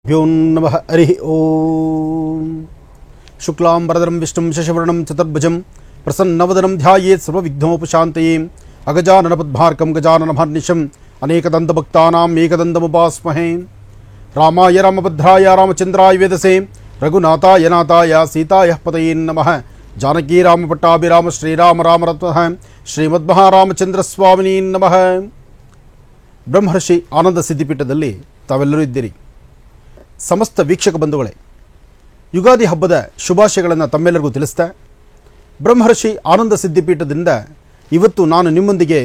भ्यो नमः हरि ओम शुक्लांबरधरं विष्णुं शशिवर्णं चतुर्भुजं प्रसन्नवदनं ध्यायेत् सर्वविघ्नोपशान्तये अगजाननपद्मार्कं गजाननमहर्निशम् अनेकदन्तभक्तानाम् एकदन्तमुपास्महे। रामाय रामभद्राय रामचन्द्राय वेदसे रघुनाथाय नाथाय सीताय पतये नमः। जानकी रामपट्टाभिराम श्रीराम राम रत्नः ಶ್ರೀಮದ್ಮಹಾರಾಮಚಂದ್ರಸ್ವಾಮಿನೇ ನಮಃ। ಬ್ರಹ್ಮರ್ಷಿ ಆನಂದ ಸಿದ್ಧಿಪೀಠದಲ್ಲಿ ತಾವೆಲ್ಲರೂ ಇದ್ದೀರಿ। ಸಮಸ್ತ ವೀಕ್ಷಕ ಬಂಧುಗಳೇ, ಯುಗಾದಿ ಹಬ್ಬದ ಶುಭಾಶಯಗಳನ್ನು ತಮ್ಮೆಲ್ಲರಿಗೂ ತಿಳಿಸ್ತಾ, ಬ್ರಹ್ಮರ್ಷಿ ಆನಂದ ಸಿದ್ಧಿಪೀಠದಿಂದ ಇವತ್ತು ನಾನು ನಿಮ್ಮೊಂದಿಗೆ,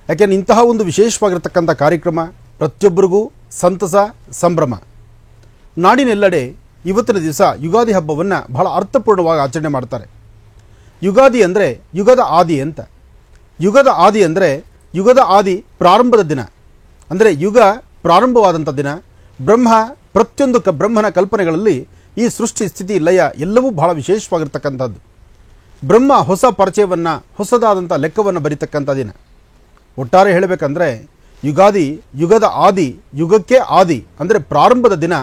ಯಾಕೆಂದರೆ ಇಂತಹ ಒಂದು ವಿಶೇಷವಾಗಿರತಕ್ಕಂಥ ಕಾರ್ಯಕ್ರಮ ಪ್ರತಿಯೊಬ್ಬರಿಗೂ ಸಂತಸ ಸಂಭ್ರಮ। ನಾಡಿನೆಲ್ಲೆಡೆ ಇವತ್ತಿನ ದಿವಸ ಯುಗಾದಿ ಹಬ್ಬವನ್ನು ಬಹಳ ಅರ್ಥಪೂರ್ಣವಾಗಿ ಆಚರಣೆ ಮಾಡ್ತಾರೆ। ಯುಗಾದಿ ಅಂದರೆ ಯುಗದ ಆದಿ ಅಂತ। ಯುಗದ ಆದಿ ಅಂದರೆ ಯುಗದ ಆದಿ ಪ್ರಾರಂಭದ ದಿನ, ಅಂದರೆ ಯುಗ ಪ್ರಾರಂಭವಾದಂಥ ದಿನ। ಪ್ರತಿಯೊಂದು ಬ್ರಹ್ಮನ ಕಲ್ಪನೆಗಳಲ್ಲಿ ಈ ಸೃಷ್ಟಿ ಸ್ಥಿತಿ ಲಯ ಎಲ್ಲವೂ ಬಹಳ ವಿಶೇಷವಾಗಿರ್ತಕ್ಕಂಥದ್ದು। ಬ್ರಹ್ಮ ಹೊಸ ಪರಿಚಯವನ್ನು, ಹೊಸದಾದಂಥ ಲೆಕ್ಕವನ್ನು ಬರೀತಕ್ಕಂಥ ದಿನ। ಒಟ್ಟಾರೆ ಹೇಳಬೇಕಂದ್ರೆ ಯುಗಾದಿ ಯುಗದ ಆದಿ, ಯುಗಕ್ಕೆ ಆದಿ ಅಂದರೆ ಪ್ರಾರಂಭದ ದಿನ।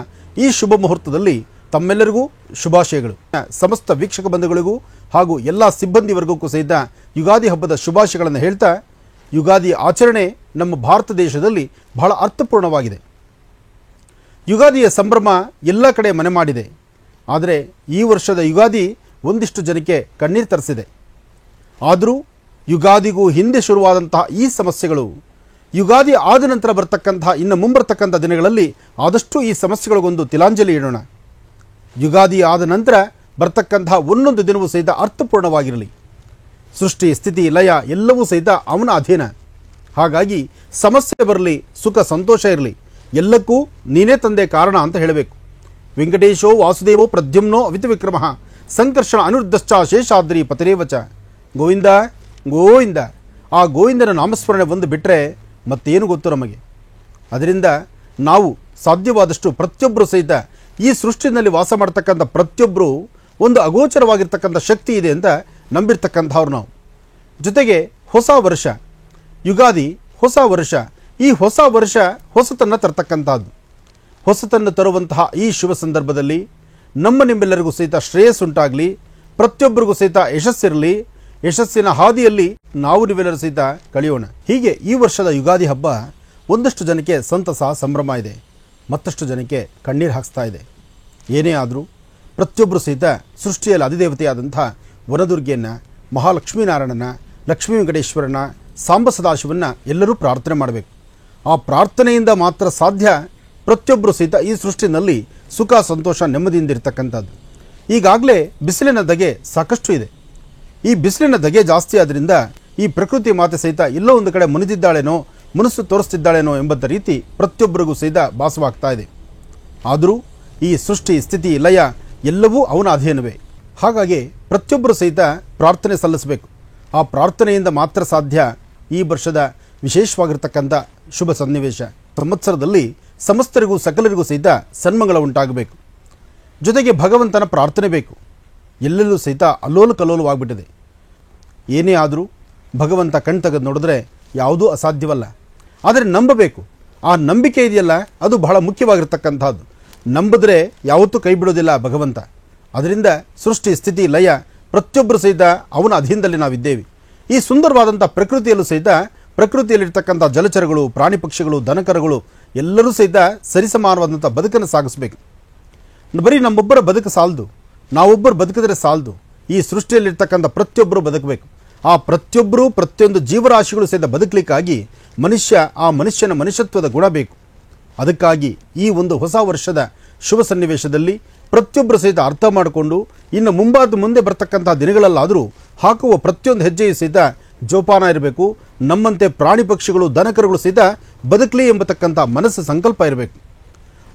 ಈ ಶುಭ ಮುಹೂರ್ತದಲ್ಲಿ ತಮ್ಮೆಲ್ಲರಿಗೂ ಶುಭಾಶಯಗಳು। ಸಮಸ್ತ ವೀಕ್ಷಕ ಬಂಧುಗಳಿಗೂ ಹಾಗೂ ಎಲ್ಲ ಸಿಬ್ಬಂದಿ ವರ್ಗಕ್ಕೂ ಸಹಿತ ಯುಗಾದಿ ಹಬ್ಬದ ಶುಭಾಶಯಗಳನ್ನು ಹೇಳ್ತಾ, ಯುಗಾದಿ ಆಚರಣೆ ನಮ್ಮ ಭಾರತ ದೇಶದಲ್ಲಿ ಬಹಳ ಅರ್ಥಪೂರ್ಣವಾಗಿದೆ। ಯುಗಾದಿಯ ಸಂಭ್ರಮ ಎಲ್ಲ ಕಡೆ ಮನೆ ಮಾಡಿದೆ। ಆದರೆ ಈ ವರ್ಷದ ಯುಗಾದಿ ಒಂದಿಷ್ಟು ಜನಕ್ಕೆ ಕಣ್ಣೀರು ತರಿಸಿದೆ। ಆದರೂ ಯುಗಾದಿಗೂ ಹಿಂದೆ ಶುರುವಾದಂತಹ ಈ ಸಮಸ್ಯೆಗಳು ಯುಗಾದಿ ಆದ ನಂತರ ಬರ್ತಕ್ಕಂತಹ ಇನ್ನು ಮುಂಬರ್ತಕ್ಕಂಥ ದಿನಗಳಲ್ಲಿ ಆದಷ್ಟು ಈ ಸಮಸ್ಯೆಗಳಿಗೊಂದು ತಿಲಾಂಜಲಿ ಇಡೋಣ। ಯುಗಾದಿ ಆದ ನಂತರ ಬರ್ತಕ್ಕಂತಹ ಒಂದೊಂದು ದಿನವೂ ಸಹಿತ ಅರ್ಥಪೂರ್ಣವಾಗಿರಲಿ। ಸೃಷ್ಟಿ ಸ್ಥಿತಿ ಲಯ ಎಲ್ಲವೂ ಸಹಿತ ಅವನ ಅಧೀನ। ಹಾಗಾಗಿ ಸಮಸ್ಯೆ ಬರಲಿ, ಸುಖ ಸಂತೋಷ ಇರಲಿ, ಎಲ್ಲಕ್ಕೂ ನೀನೇ ತಂದೆ ಕಾರಣ ಅಂತ ಹೇಳಬೇಕು। ವೆಂಕಟೇಶೋ ವಾಸುದೇವೋ ಪ್ರದ್ಯುಮ್ನೋ ಅವಿತ ವಿಕ್ರಮ ಸಂಕರ್ಷಣ ಅನಿರುದ್ಧಶ್ಚ ಶೇಷಾದ್ರಿ ಪತಿರೇವಚ। ಗೋವಿಂದ ಗೋವಿಂದ, ಆ ಗೋವಿಂದನ ನಾಮಸ್ಮರಣೆ ಒಂದು ಬಿಟ್ಟರೆ ಮತ್ತೇನು ಗೊತ್ತು ನಮಗೆ। ಅದರಿಂದ ನಾವು ಸಾಧ್ಯವಾದಷ್ಟು ಪ್ರತಿಯೊಬ್ಬರು ಸಹಿತ ಈ ಸೃಷ್ಟಿನಲ್ಲಿ ವಾಸ ಮಾಡ್ತಕ್ಕಂಥ ಪ್ರತಿಯೊಬ್ಬರು ಒಂದು ಅಗೋಚರವಾಗಿರ್ತಕ್ಕಂಥ ಶಕ್ತಿ ಇದೆ ಅಂತ ನಂಬಿರ್ತಕ್ಕಂಥವ್ರು ನಾವು। ಜೊತೆಗೆ ಹೊಸ ವರ್ಷ ಯುಗಾದಿ, ಹೊಸ ವರ್ಷ, ಈ ಹೊಸ ವರ್ಷ ಹೊಸತನ್ನು ತರ್ತಕ್ಕಂಥದ್ದು। ಹೊಸತನ್ನು ತರುವಂತಹ ಈ ಶುಭ ಸಂದರ್ಭದಲ್ಲಿ ನಿಮ್ಮೆಲ್ಲರಿಗೂ ಸಹಿತ ಶ್ರೇಯಸ್ಸುಂಟಾಗಲಿ, ಪ್ರತಿಯೊಬ್ಬರಿಗೂ ಸಹಿತ ಯಶಸ್ಸಿರಲಿ, ಯಶಸ್ಸಿನ ಹಾದಿಯಲ್ಲಿ ನಾವು ನೀವೆಲ್ಲರೂ ಸಹಿತ ಕಳೆಯೋಣ। ಹೀಗೆ ಈ ವರ್ಷದ ಯುಗಾದಿ ಹಬ್ಬ ಒಂದಷ್ಟು ಜನಕ್ಕೆ ಸಂತಸ ಸಂಭ್ರಮ ಇದೆ, ಮತ್ತಷ್ಟು ಜನಕ್ಕೆ ಕಣ್ಣೀರು ಹಾಕಿಸ್ತಾ ಇದೆ। ಏನೇ ಆದರೂ ಪ್ರತಿಯೊಬ್ಬರು ಸಹಿತ ಸೃಷ್ಟಿಯಲ್ಲಿ ಅಧಿದೇವತೆಯಾದಂಥ ವನದುರ್ಗೆಯನ್ನು, ಮಹಾಲಕ್ಷ್ಮೀನಾರಾಯಣನ, ಲಕ್ಷ್ಮೀ ವೆಂಕಟೇಶ್ವರನ, ಸಾಂಬ ಸದಾಶಿವನ್ನ ಎಲ್ಲರೂ ಪ್ರಾರ್ಥನೆ ಮಾಡಬೇಕು। ಆ ಪ್ರಾರ್ಥನೆಯಿಂದ ಮಾತ್ರ ಸಾಧ್ಯ ಪ್ರತಿಯೊಬ್ಬರು ಸಹಿತ ಈ ಸೃಷ್ಟಿನಲ್ಲಿ ಸುಖ ಸಂತೋಷ ನೆಮ್ಮದಿಯಿಂದ ಇರತಕ್ಕಂಥದ್ದು। ಈಗಾಗಲೇ ಬಿಸಿಲಿನ ಧಗೆ ಸಾಕಷ್ಟು ಇದೆ। ಈ ಬಿಸಿಲಿನ ಧಗೆ ಜಾಸ್ತಿ ಆದ್ದರಿಂದ ಈ ಪ್ರಕೃತಿ ಮಾತೆ ಸಹಿತ ಎಲ್ಲೋ ಒಂದು ಕಡೆ ಮುನಿದಿದ್ದಾಳೇನೋ, ಮನಸ್ಸು ತೋರಿಸ್ತಿದ್ದಾಳೇನೋ ಎಂಬಂಥ ರೀತಿ ಪ್ರತಿಯೊಬ್ಬರಿಗೂ ಸಹಿತ ಭಾಸವಾಗ್ತಾ ಇದೆ। ಆದರೂ ಈ ಸೃಷ್ಟಿ ಸ್ಥಿತಿ ಲಯ ಎಲ್ಲವೂ ಅವನ ಅಧೀನವೇ। ಹಾಗಾಗಿ ಪ್ರತಿಯೊಬ್ಬರು ಸಹಿತ ಪ್ರಾರ್ಥನೆ ಸಲ್ಲಿಸಬೇಕು। ಆ ಪ್ರಾರ್ಥನೆಯಿಂದ ಮಾತ್ರ ಸಾಧ್ಯ ಈ ವರ್ಷದ ವಿಶೇಷವಾಗಿರ್ತಕ್ಕಂಥ ಶುಭ ಸನ್ನಿವೇಶ। ಸಂವತ್ಸರದಲ್ಲಿ ಸಮಸ್ತರಿಗೂ ಸಕಲರಿಗೂ ಸಹಿತ ಸನ್ಮಂಗಳ ಉಂಟಾಗಬೇಕು। ಜೊತೆಗೆ ಭಗವಂತನ ಪ್ರಾರ್ಥನೆ ಬೇಕು। ಎಲ್ಲೆಲ್ಲೂ ಸಹಿತ ಅಲ್ಲೋಲ ಕಲ್ಲೋಲವಾಗ್ಬಿಟ್ಟಿದೆ। ಏನೇ ಆದರೂ ಭಗವಂತ ಕಣ್ ತೆಗೆದು ನೋಡಿದ್ರೆ ಯಾವುದೂ ಅಸಾಧ್ಯವಲ್ಲ। ಆದರೆ ನಂಬಬೇಕು। ಆ ನಂಬಿಕೆ ಇದೆಯಲ್ಲ, ಅದು ಬಹಳ ಮುಖ್ಯವಾಗಿರ್ತಕ್ಕಂಥದ್ದು। ನಂಬಿದ್ರೆ ಯಾವತ್ತೂ ಕೈ ಬಿಡೋದಿಲ್ಲ ಭಗವಂತ। ಅದರಿಂದ ಸೃಷ್ಟಿ ಸ್ಥಿತಿ ಲಯ ಪ್ರತಿಯೊಬ್ಬರು ಸಹಿತ ಅವನ ಅಧೀನದಲ್ಲಿ ನಾವಿದ್ದೇವೆ। ಈ ಸುಂದರವಾದಂಥ ಪ್ರಕೃತಿಯಲ್ಲೂ ಸಹಿತ ಪ್ರಕೃತಿಯಲ್ಲಿರ್ತಕ್ಕಂಥ ಜಲಚರಗಳು, ಪ್ರಾಣಿ ಪಕ್ಷಿಗಳು, ದನಕರುಗಳು ಎಲ್ಲರೂ ಸಹಿತ ಸರಿಸಮಾನವಾದಂಥ ಬದುಕನ್ನು ಸಾಗಿಸಬೇಕು। ಬರೀ ನಮ್ಮೊಬ್ಬರ ಬದುಕು ಸಾಲದು, ನಾವೊಬ್ಬರು ಬದುಕಿದ್ರೆ ಸಾಲದು। ಈ ಸೃಷ್ಟಿಯಲ್ಲಿರ್ತಕ್ಕಂಥ ಪ್ರತಿಯೊಬ್ಬರು ಬದುಕಬೇಕು। ಆ ಪ್ರತಿಯೊಬ್ಬರು ಪ್ರತಿಯೊಂದು ಜೀವರಾಶಿಗಳು ಸಹಿತ ಬದುಕಲಿಕ್ಕಾಗಿ ಆ ಮನುಷ್ಯನ ಮನುಷ್ಯತ್ವದ ಗುಣ ಬೇಕು। ಅದಕ್ಕಾಗಿ ಈ ಒಂದು ಹೊಸ ವರ್ಷದ ಶುಭ ಸನ್ನಿವೇಶದಲ್ಲಿ ಪ್ರತಿಯೊಬ್ಬರು ಸಹಿತ ಅರ್ಥ ಮಾಡಿಕೊಂಡು ಇನ್ನು ಮುಂದೆ ಬರ್ತಕ್ಕಂಥ ದಿನಗಳಲ್ಲಾದರೂ ಹಾಕುವ ಪ್ರತಿಯೊಂದು ಹೆಜ್ಜೆಯು ಸಹಿತ ಜೋಪಾನ ಇರಬೇಕು। ನಮ್ಮಂತೆ ಪ್ರಾಣಿ ಪಕ್ಷಿಗಳು ದನಕರುಗಳು ಸಹಿತ ಬದುಕಲಿ ಎಂಬತಕ್ಕಂಥ ಮನಸ್ಸು ಸಂಕಲ್ಪ ಇರಬೇಕು।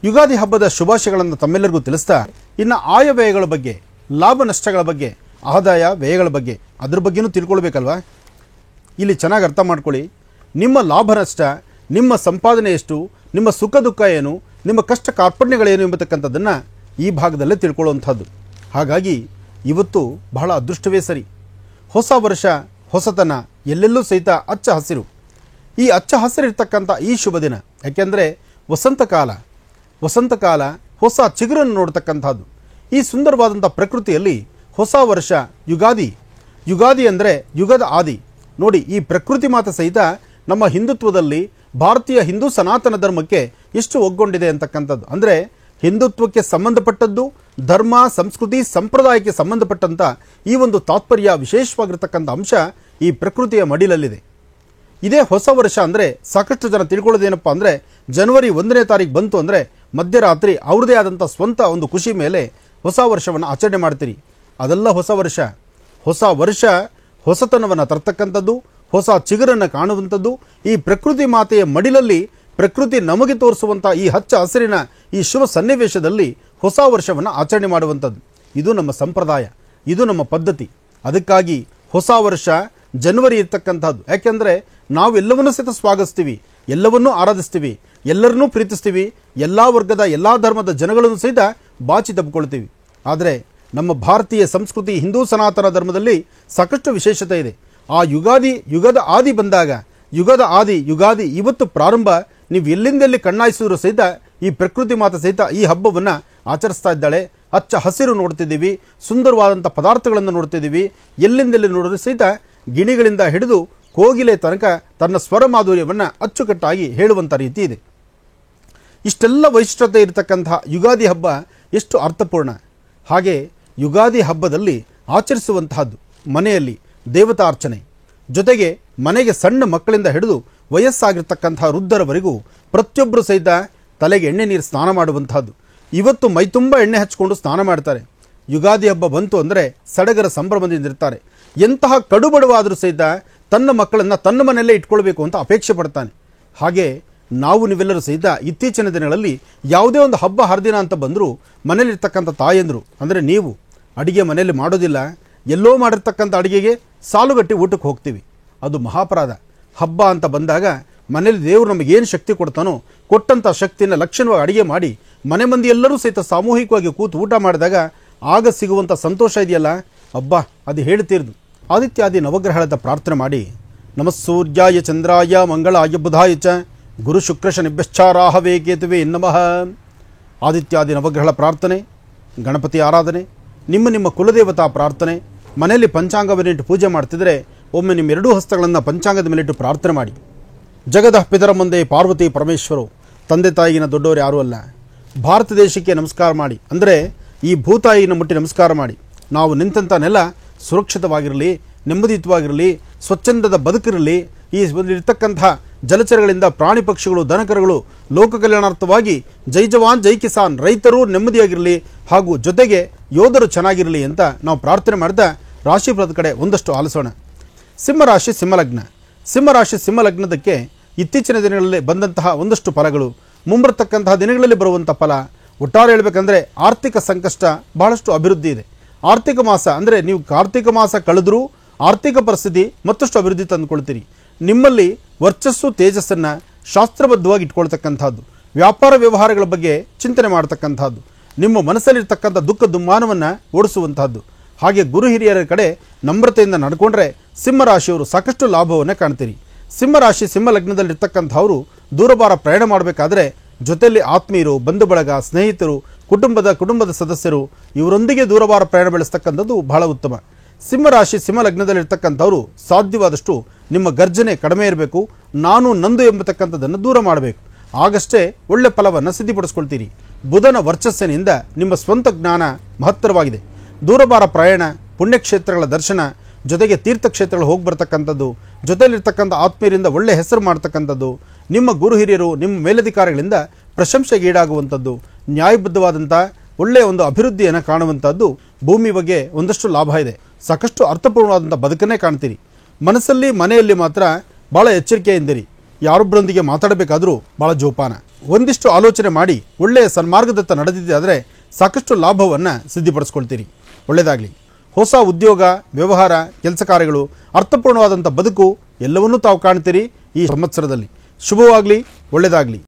ಯುಗಾದಿ ಹಬ್ಬದ ಶುಭಾಶಯಗಳನ್ನು ತಮ್ಮೆಲ್ಲರಿಗೂ ತಿಳಿಸ್ತಾ, ಇನ್ನು ಆಯವ್ಯಯಗಳ ಬಗ್ಗೆ, ಲಾಭ ನಷ್ಟಗಳ ಬಗ್ಗೆ, ಆದಾಯ ವ್ಯಯಗಳ ಬಗ್ಗೆ ಅದ್ರ ಬಗ್ಗೆನೂ ತಿಳ್ಕೊಳ್ಬೇಕಲ್ವಾ। ಇಲ್ಲಿ ಚೆನ್ನಾಗಿ ಅರ್ಥ ಮಾಡ್ಕೊಳ್ಳಿ। ನಿಮ್ಮ ಲಾಭ ನಷ್ಟ, ನಿಮ್ಮ ಸಂಪಾದನೆ ಎಷ್ಟು, ನಿಮ್ಮ ಸುಖ ದುಃಖ ಏನು, ನಿಮ್ಮ ಕಷ್ಟ ಕಾರ್ಪಣ್ಯಗಳೇನು ಎಂಬತಕ್ಕಂಥದ್ದನ್ನು ಈ ಭಾಗದಲ್ಲೇ ತಿಳ್ಕೊಳ್ಳುವಂಥದ್ದು। ಹಾಗಾಗಿ ಇವತ್ತು ಬಹಳ ಅದೃಷ್ಟವೇ ಸರಿ। ಹೊಸ ವರ್ಷ, ಹೊಸತನ, ಎಲ್ಲೆಲ್ಲೂ ಸಹಿತ ಹಚ್ಚ ಹಸಿರು। ಈ ಹಚ್ಚ ಹಸಿರಿರ್ತಕ್ಕಂಥ ಈ ಶುಭ ದಿನ, ಯಾಕೆಂದರೆ ವಸಂತ ಕಾಲ, ವಸಂತಕಾಲ, ಹೊಸ ಚಿಗುರನ್ನು ನೋಡ್ತಕ್ಕಂಥದ್ದು. ಈ ಸುಂದರವಾದಂಥ ಪ್ರಕೃತಿಯಲ್ಲಿ ಹೊಸ ವರ್ಷ ಯುಗಾದಿ. ಯುಗಾದಿ ಅಂದರೆ ಯುಗದ ಆದಿ. ನೋಡಿ, ಈ ಪ್ರಕೃತಿ ಮಾತ ಸಹಿತ ನಮ್ಮ ಹಿಂದುತ್ವದಲ್ಲಿ ಭಾರತೀಯ ಹಿಂದೂ ಸನಾತನ ಧರ್ಮಕ್ಕೆ ಎಷ್ಟು ಒಗ್ಗೊಂಡಿದೆ ಅಂತಕ್ಕಂಥದ್ದು. ಅಂದರೆ ಹಿಂದುತ್ವಕ್ಕೆ ಸಂಬಂಧಪಟ್ಟದ್ದು, ಧರ್ಮ, ಸಂಸ್ಕೃತಿ, ಸಂಪ್ರದಾಯಕ್ಕೆ ಸಂಬಂಧಪಟ್ಟಂಥ ಈ ಒಂದು ತಾತ್ಪರ್ಯ ವಿಶೇಷವಾಗಿರ್ತಕ್ಕಂಥ ಅಂಶ ಈ ಪ್ರಕೃತಿಯ ಮಡಿಲಲ್ಲಿದೆ. ಇದೇ ಹೊಸ ವರ್ಷ ಅಂದರೆ ಸಾಕಷ್ಟು ಜನ ತಿಳ್ಕೊಳ್ಳೋದೇನಪ್ಪ ಅಂದರೆ ಜನವರಿ 1ನೇ ತಾರೀಕು ಬಂತು ಅಂದರೆ ಮಧ್ಯರಾತ್ರಿ ಅವ್ರದೇ ಆದಂಥ ಸ್ವಂತ ಒಂದು ಖುಷಿ ಮೇಲೆ ಹೊಸ ವರ್ಷವನ್ನು ಆಚರಣೆ ಮಾಡ್ತೀರಿ. ಅದೆಲ್ಲ ಹೊಸ ವರ್ಷ. ಹೊಸ ವರ್ಷ ಹೊಸತನವನ್ನು ತರ್ತಕ್ಕಂಥದ್ದು, ಹೊಸ ಚಿಗುರನ್ನು ಕಾಣುವಂಥದ್ದು. ಈ ಪ್ರಕೃತಿ ಮಾತೆಯ ಮಡಿಲಲ್ಲಿ ಪ್ರಕೃತಿ ನಮಗೆ ತೋರಿಸುವಂಥ ಈ ಹಚ್ಚ ಹಸಿರಿನ ಈ ಶುಭ ಸನ್ನಿವೇಶದಲ್ಲಿ ಹೊಸ ವರ್ಷವನ್ನು ಆಚರಣೆ ಮಾಡುವಂಥದ್ದು. ಇದು ನಮ್ಮ ಸಂಪ್ರದಾಯ, ಇದು ನಮ್ಮ ಪದ್ಧತಿ. ಅದಕ್ಕಾಗಿ ಹೊಸ ವರ್ಷ ಜನವರಿ ಇರ್ತಕ್ಕಂಥದ್ದು. ಯಾಕೆಂದರೆ ನಾವು ಎಲ್ಲವನ್ನೂ ಸಹಿತ ಸ್ವಾಗತಿಸ್ತೀವಿ, ಎಲ್ಲವನ್ನೂ ಆರಾಧಿಸ್ತೀವಿ, ಎಲ್ಲರನ್ನೂ ಪ್ರೀತಿಸ್ತೀವಿ, ಎಲ್ಲ ವರ್ಗದ ಎಲ್ಲ ಧರ್ಮದ ಜನಗಳನ್ನು ಸಹಿತ ಬಾಚಿ ತಬ್ಕೊಳ್ತೀವಿ. ಆದರೆ ನಮ್ಮ ಭಾರತೀಯ ಸಂಸ್ಕೃತಿ ಹಿಂದೂ ಸನಾತನ ಧರ್ಮದಲ್ಲಿ ಸಾಕಷ್ಟು ವಿಶೇಷತೆ ಇದೆ. ಆ ಯುಗದ ಆದಿ ಬಂದಾಗ, ಯುಗದ ಆದಿ ಯುಗಾದಿ ಇವತ್ತು ಪ್ರಾರಂಭ. ನೀವು ಎಲ್ಲಿಂದೆಲ್ಲಿ ಕಣ್ಣಾಯಿಸಿದ್ರು ಸಹಿತ ಈ ಪ್ರಕೃತಿ ಮಾತೆ ಸಹಿತ ಈ ಹಬ್ಬವನ್ನು ಆಚರಿಸ್ತಾ ಇದ್ದಾಳೆ. ಹಚ್ಚ ಹಸಿರು ನೋಡ್ತಿದ್ದೀವಿ, ಸುಂದರವಾದಂಥ ಪದಾರ್ಥಗಳನ್ನು ನೋಡ್ತಿದ್ದೀವಿ. ಎಲ್ಲೆಂದೆಲ್ಲಿ ನೋಡಿದ್ರು ಸಹಿತ ಗಿಣಿಗಳಿಂದ ಹಿಡಿದು ಕೋಗಿಲೆ ತನಕ ತನ್ನ ಸ್ವರ ಮಾಧುರ್ಯವನ್ನು ಅಚ್ಚುಕಟ್ಟಾಗಿ ಹೇಳುವಂಥ ರೀತಿ ಇದೆ. ಇಷ್ಟೆಲ್ಲ ವೈಶಿಷ್ಟ್ಯತೆ ಇರತಕ್ಕಂತಹ ಯುಗಾದಿ ಹಬ್ಬ ಎಷ್ಟು ಅರ್ಥಪೂರ್ಣ. ಹಾಗೆ ಯುಗಾದಿ ಹಬ್ಬದಲ್ಲಿ ಆಚರಿಸುವಂತಹದ್ದು ಮನೆಯಲ್ಲಿ ದೇವತಾರ್ಚನೆ, ಜೊತೆಗೆ ಮನೆಗೆ ಸಣ್ಣ ಮಕ್ಕಳಿಂದ ಹಿಡಿದು ವಯಸ್ಸಾಗಿರ್ತಕ್ಕಂತಹ ವೃದ್ಧರವರೆಗೂ ಪ್ರತಿಯೊಬ್ಬರು ಸಹಿತ ತಲೆಗೆ ಎಣ್ಣೆ ನೀರು ಸ್ನಾನ ಮಾಡುವಂತಹದ್ದು. ಇವತ್ತು ಮೈತುಂಬ ಎಣ್ಣೆ ಹಚ್ಕೊಂಡು ಸ್ನಾನ ಮಾಡ್ತಾರೆ. ಯುಗಾದಿ ಹಬ್ಬ ಬಂತು ಅಂದರೆ ಸಡಗರ ಸಂಭ್ರಮದಿಂದ ಇರ್ತಾರೆ. ಎಂತಹ ಕಡುಬಡವಾದರೂ ಸಹಿತ ತನ್ನ ಮಕ್ಕಳನ್ನು ತನ್ನ ಮನೆಯಲ್ಲೇ ಇಟ್ಕೊಳ್ಬೇಕು ಅಂತ ಅಪೇಕ್ಷೆ ಪಡ್ತಾನೆ. ಹಾಗೆ ನಾವು ನೀವೆಲ್ಲರೂ ಸಹಿತ ಇತ್ತೀಚಿನ ದಿನಗಳಲ್ಲಿ ಯಾವುದೇ ಒಂದು ಹಬ್ಬ ಹರಿದಿನ ಅಂತ ಬಂದರೂ ಮನೇಲಿರ್ತಕ್ಕಂಥ ತಾಯಂದರು ಅಂದರೆ ನೀವು ಅಡುಗೆ ಮನೆಯಲ್ಲಿ ಮಾಡೋದಿಲ್ಲ, ಎಲ್ಲೋ ಮಾಡಿರ್ತಕ್ಕಂಥ ಅಡುಗೆಗೆ ಸಾಲುಗಟ್ಟಿ ಊಟಕ್ಕೆ ಹೋಗ್ತೀವಿ. ಅದು ಮಹಾಪರಾಧ. ಹಬ್ಬ ಅಂತ ಬಂದಾಗ ಮನೇಲಿ ದೇವರು ನಮಗೇನು ಶಕ್ತಿ ಕೊಡ್ತಾನೋ ಕೊಟ್ಟಂಥ ಶಕ್ತಿಯನ್ನು ಲಕ್ಷಣವಾಗಿ ಅಡುಗೆ ಮಾಡಿ ಮನೆ ಮಂದಿ ಎಲ್ಲರೂ ಸಹಿತ ಸಾಮೂಹಿಕವಾಗಿ ಕೂತು ಊಟ ಮಾಡಿದಾಗ ಆಗ ಸಿಗುವಂಥ ಸಂತೋಷ ಇದೆಯಲ್ಲ, ಹಬ್ಬ ಅದು ಹೇಳ್ತೀರ್ದು. ಆದಿತ್ಯಾದಿ ನವಗ್ರಹದ ಪ್ರಾರ್ಥನೆ ಮಾಡಿ, ನಮಸ್ಸೂರ್ಯಾಯ ಚಂದ್ರಾಯ ಮಂಗಳಾಯ ಬುಧಾಯ ಚ ಗುರು ಶುಕ್ರ ಶನಿಭ್ಯಶ್ಚಾರಾಹವೇ ಕೇತುವೆ ನಮಃ. ಆದಿತ್ಯಾದಿ ನವಗ್ರಹಗಳ ಪ್ರಾರ್ಥನೆ, ಗಣಪತಿ ಆರಾಧನೆ, ನಿಮ್ಮ ಕುಲದೇವತಾ ಪ್ರಾರ್ಥನೆ. ಮನೆಯಲ್ಲಿ ಪಂಚಾಂಗವನ್ನಿಟ್ಟು ಪೂಜೆ ಮಾಡ್ತಿದ್ರೆ ಒಮ್ಮೆ ನಿಮ್ಮ ಎರಡೂ ಹಸ್ತಗಳನ್ನು ಪಂಚಾಂಗದ ಮೇಲಿಟ್ಟು ಪ್ರಾರ್ಥನೆ ಮಾಡಿ. ಜಗದ ಪಿತರ ಮುಂದೆ ಪಾರ್ವತಿ ಪರಮೇಶ್ವರು, ತಂದೆ ತಾಯಿಗಿನ ದೊಡ್ಡವರು ಯಾರೂ ಅಲ್ಲ. ಭಾರತ ದೇಶಕ್ಕೆ ನಮಸ್ಕಾರ ಮಾಡಿ, ಅಂದರೆ ಈ ಭೂತಾಯಿನ ಮುಟ್ಟಿ ನಮಸ್ಕಾರ ಮಾಡಿ. ನಾವು ನಿಂತಹ ನೆಲ ಸುರಕ್ಷಿತವಾಗಿರಲಿ, ನೆಮ್ಮದಿಯುತವಾಗಿರಲಿ, ಸ್ವಚ್ಛಂದದ ಬದುಕಿರಲಿ. ಈ ಇರ್ತಕ್ಕಂಥ ಜಲಚರಗಳಿಂದ ಪ್ರಾಣಿ ಪಕ್ಷಿಗಳು ದನಕರುಗಳು ಲೋಕ ಕಲ್ಯಾಣಾರ್ಥವಾಗಿ ಜೈ ಜವಾನ್ ಜೈ ಕಿಸಾನ್, ರೈತರು ನೆಮ್ಮದಿಯಾಗಿರಲಿ ಹಾಗೂ ಜೊತೆಗೆ ಯೋಧರು ಚೆನ್ನಾಗಿರಲಿ ಅಂತ ನಾವು ಪ್ರಾರ್ಥನೆ ಮಾಡ್ತಾ ರಾಶಿಫಲದ ಕಡೆ ಒಂದಷ್ಟು ಆಲಿಸೋಣ. ಸಿಂಹರಾಶಿ ಸಿಂಹಲಗ್ನ. ಸಿಂಹರಾಶಿ ಸಿಂಹಲಗ್ನದಕ್ಕೆ ಇತ್ತೀಚಿನ ದಿನಗಳಲ್ಲಿ ಬಂದಂತಹ ಒಂದಷ್ಟು ಫಲಗಳು, ಮುಂಬರತಕ್ಕಂತಹ ದಿನಗಳಲ್ಲಿ ಬರುವಂಥ ಫಲ. ಒಟ್ಟಾರೆ ಹೇಳಬೇಕಂದ್ರೆ ಆರ್ಥಿಕ ಸಂಕಷ್ಟ, ಬಹಳಷ್ಟು ಅಭಿವೃದ್ಧಿ ಇದೆ. ಆರ್ಥಿಕ ಮಾಸ ಅಂದರೆ ನೀವು ಕಾರ್ತಿಕ ಮಾಸ ಕಳೆದರೂ ಆರ್ಥಿಕ ಪರಿಸ್ಥಿತಿ ಮತ್ತಷ್ಟು ಅಭಿವೃದ್ಧಿ ತಂದುಕೊಳ್ತೀರಿ. ನಿಮ್ಮಲ್ಲಿ ವರ್ಚಸ್ಸು ತೇಜಸ್ಸನ್ನು ಶಾಸ್ತ್ರಬದ್ಧವಾಗಿ ಇಟ್ಕೊಳ್ತಕ್ಕಂಥದ್ದು, ವ್ಯಾಪಾರ ವ್ಯವಹಾರಗಳ ಬಗ್ಗೆ ಚಿಂತನೆ ಮಾಡ್ತಕ್ಕಂಥದ್ದು, ನಿಮ್ಮ ಮನಸ್ಸಲ್ಲಿರ್ತಕ್ಕಂಥ ದುಃಖ ದುಮ್ಮಾನವನ್ನು ಓಡಿಸುವಂತಹದ್ದು. ಹಾಗೆ ಗುರು ಹಿರಿಯರ ಕಡೆ ನಮ್ರತೆಯಿಂದ ನಡ್ಕೊಂಡ್ರೆ ಸಿಂಹರಾಶಿಯವರು ಸಾಕಷ್ಟು ಲಾಭವನ್ನು ಕಾಣ್ತೀರಿ. ಸಿಂಹರಾಶಿ ಸಿಂಹಲಗ್ನದಲ್ಲಿರ್ತಕ್ಕಂಥವರು ದೂರಭಾರ ಪ್ರಯಾಣ ಮಾಡಬೇಕಾದ್ರೆ ಜೊತೆಯಲ್ಲಿ ಆತ್ಮೀಯರು, ಬಂಧು ಬಳಗ, ಸ್ನೇಹಿತರು, ಕುಟುಂಬದ ಸದಸ್ಯರು ಇವರೊಂದಿಗೆ ದೂರಭಾರ ಪ್ರಯಾಣ ಬೆಳೆಸ್ತಕ್ಕಂಥದ್ದು ಬಹಳ ಉತ್ತಮ. ಸಿಂಹರಾಶಿ ಸಿಂಹಲಗ್ನದಲ್ಲಿರ್ತಕ್ಕಂಥವರು ಸಾಧ್ಯವಾದಷ್ಟು ನಿಮ್ಮ ಗರ್ಜನೆ ಕಡಿಮೆ ಇರಬೇಕು, ನಾನು ನಂದು ಎಂಬತಕ್ಕಂಥದ್ದನ್ನು ದೂರ ಮಾಡಬೇಕು. ಆಗಷ್ಟೇ ಒಳ್ಳೆ ಫಲವನ್ನು ಸಿದ್ಧಿಪಡಿಸ್ಕೊಳ್ತೀರಿ. ಬುಧನ ವರ್ಚಸ್ಸಿನಿಂದ ನಿಮ್ಮ ಸ್ವಂತ ಜ್ಞಾನ ಮಹತ್ತರವಾಗಿದೆ. ದೂರಭಾರ ಪ್ರಯಾಣ, ಪುಣ್ಯಕ್ಷೇತ್ರಗಳ ದರ್ಶನ, ಜೊತೆಗೆ ತೀರ್ಥಕ್ಷೇತ್ರಗಳು ಹೋಗಿ ಬರ್ತಕ್ಕಂಥದ್ದು, ಜೊತೆಯಲ್ಲಿರ್ತಕ್ಕಂಥ ಆತ್ಮೀಯರಿಂದ ಒಳ್ಳೆ ಹೆಸರು ಮಾಡ್ತಕ್ಕಂಥದ್ದು, ನಿಮ್ಮ ಗುರು ಹಿರಿಯರು, ನಿಮ್ಮ ಮೇಲಧಿಕಾರಿಗಳಿಂದ ಪ್ರಶಂಸೆಗೀಡಾಗುವಂಥದ್ದು, ನ್ಯಾಯಬದ್ಧವಾದಂಥ ಒಳ್ಳೆಯ ಒಂದು ಅಭಿವೃದ್ಧಿಯನ್ನು ಕಾಣುವಂಥದ್ದು. ಭೂಮಿ ಬಗ್ಗೆ ಒಂದಷ್ಟು ಲಾಭ ಇದೆ. ಸಾಕಷ್ಟು ಅರ್ಥಪೂರ್ಣವಾದಂಥ ಬದುಕನ್ನೇ ಕಾಣ್ತೀರಿ. ಮನಸ್ಸಲ್ಲಿ ಮನೆಯಲ್ಲಿ ಮಾತ್ರ ಭಾಳ ಎಚ್ಚರಿಕೆಯಿಂದಿರಿ. ಯಾರೊಬ್ಬರೊಂದಿಗೆ ಮಾತಾಡಬೇಕಾದ್ರೂ ಭಾಳ ಜೋಪಾನ. ಒಂದಿಷ್ಟು ಆಲೋಚನೆ ಮಾಡಿ ಒಳ್ಳೆಯ ಸನ್ಮಾರ್ಗದತ್ತ ನಡೆದಿದೆ ಆದರೆ ಸಾಕಷ್ಟು ಲಾಭವನ್ನು ಸಿದ್ಧಿಪಡಿಸ್ಕೊಳ್ತೀರಿ. ಒಳ್ಳೆಯದಾಗಲಿ. ಹೊಸ ಉದ್ಯೋಗ, ವ್ಯವಹಾರ, ಕೆಲಸ ಕಾರ್ಯಗಳು, ಅರ್ಥಪೂರ್ಣವಾದಂಥ ಬದುಕು ಎಲ್ಲವನ್ನೂ ತಾವು ಕಾಣ್ತೀರಿ ಈ ಸಂವತ್ಸರದಲ್ಲಿ. ಶುಭವಾಗಲಿ, ಒಳ್ಳೆಯದಾಗಲಿ.